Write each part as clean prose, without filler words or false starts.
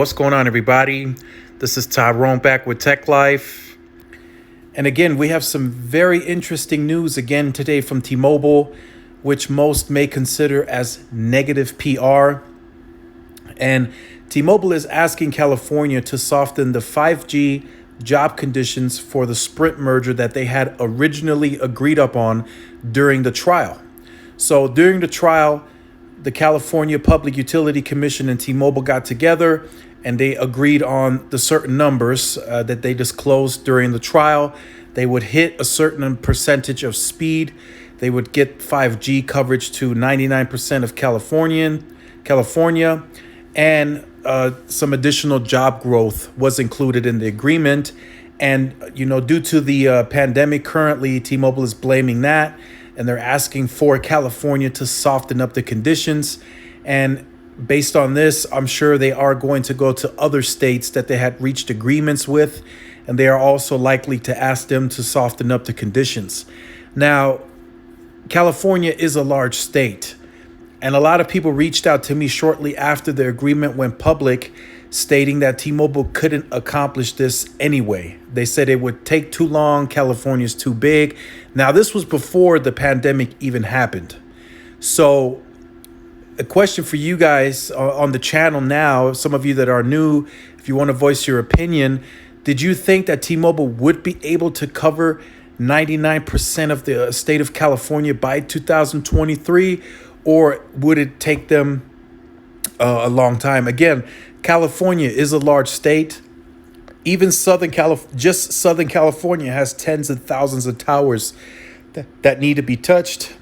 What's going on, everybody? This is Tyrone back with Tech Life. And again, we have some very interesting news again today from T-Mobile, which most may consider as negative PR. And T-Mobile is asking California to soften the 5G job conditions for the Sprint merger that they had originally agreed upon during the trial. So during the trial, the California Public Utility Commission and T-Mobile got together and they agreed on the certain numbers that they disclosed during the trial. They would hit a certain percentage of speed. They would get 5G coverage to 99% of California, and some additional job growth was included in the agreement. And, due to the pandemic currently, T-Mobile is blaming that, and they're asking for California to soften up the conditions. And based on this, I'm sure they are going to go to other states that they had reached agreements with, and they are also likely to ask them to soften up the conditions. Now, California is a large state, and a lot of people reached out to me shortly after the agreement went public, stating that T-Mobile couldn't accomplish this anyway. They said it would take too long, California's too big. Now, this was before the pandemic even happened. So a question for you guys on the channel now, some of you that are new, if you want to voice your opinion, did you think that T-Mobile would be able to cover 99% of the state of California by 2023, or would it take them a long time? Again, California is a large state. Even Southern California has tens of thousands of towers that need to be touched.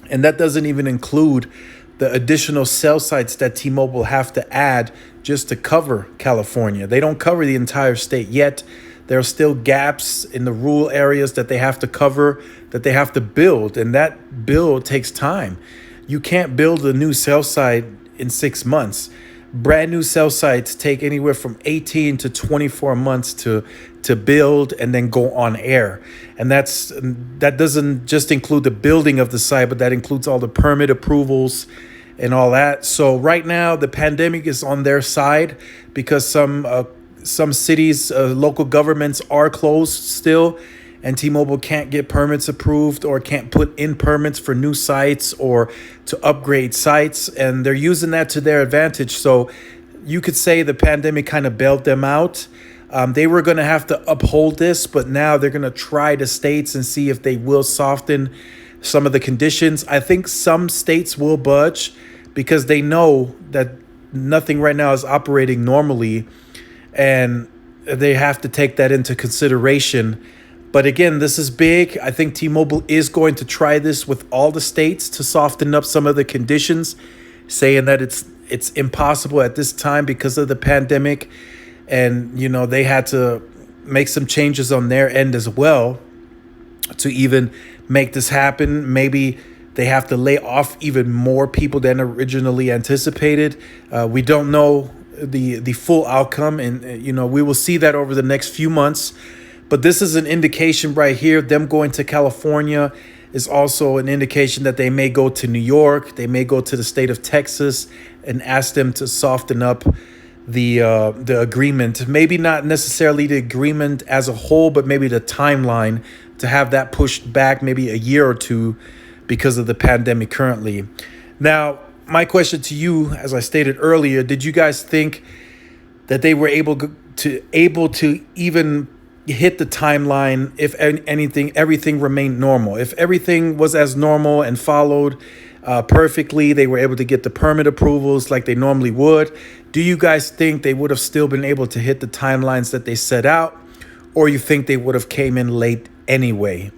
And that doesn't even include the additional cell sites that T-Mobile have to add just to cover California. They don't cover the entire state yet. There are still gaps in the rural areas that they have to cover, that they have to build, and that build takes time. You can't build a new cell site in 6 months. Brand new cell sites take anywhere from 18 to 24 months to build and then go on air. And that doesn't just include the building of the site, but that includes all the permit approvals and all that. So right now, the pandemic is on their side because some cities, local governments are closed still, and T-Mobile can't get permits approved or can't put in permits for new sites or to upgrade sites, and they're using that to their advantage. So you could say the pandemic kind of bailed them out. They were going to have to uphold this, but now they're going to try the states and see if they will soften some of the conditions. I think some states will budge because they know that nothing right now is operating normally, and they have to take that into consideration. But again, this is big. I think T-Mobile is going to try this with all the states to soften up some of the conditions, saying that it's impossible at this time because of the pandemic. And, they had to make some changes on their end as well to even make this happen. Maybe they have to lay off even more people than originally anticipated. We don't know the full outcome, and, we will see that over the next few months. But this is an indication right here. Them going to California is also an indication that they may go to New York. They may go to the state of Texas and ask them to soften up the agreement. Maybe not necessarily the agreement as a whole, but maybe the timeline to have that pushed back maybe a year or two because of the pandemic currently. Now, my question to you, as I stated earlier, did you guys think that they were able to even hit the timeline if everything remained normal? If everything was as normal and followed perfectly, they were able to get the permit approvals like they normally would, do you guys think they would have still been able to hit the timelines that they set out, or you think they would have came in late anyway?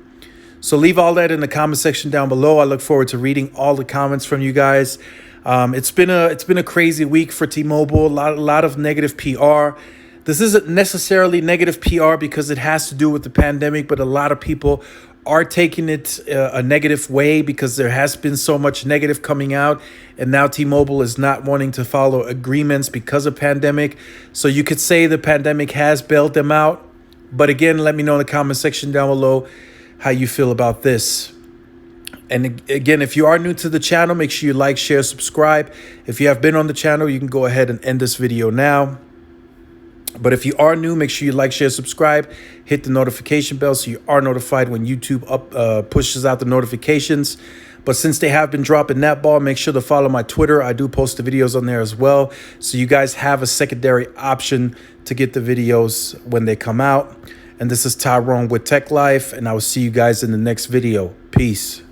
So leave all that in the comment section down below. I look forward to reading all the comments from you guys. It's been a crazy week for T-Mobile. A lot of negative PR. This isn't necessarily negative PR because it has to do with the pandemic, but a lot of people are taking it a negative way because there has been so much negative coming out, and now T-Mobile is not wanting to follow agreements because of pandemic. So you could say the pandemic has bailed them out. But again, let me know in the comment section down below how you feel about this. And again, if you are new to the channel, make sure you like, share, subscribe. If you have been on the channel, you can go ahead and end this video now. But if you are new, make sure you like, share, subscribe, hit the notification bell so you are notified when YouTube pushes out the notifications. But since they have been dropping that ball, make sure to follow my Twitter. I do post the videos on there as well. So you guys have a secondary option to get the videos when they come out. And this is Tyrone with Tech Life, and I will see you guys in the next video. Peace.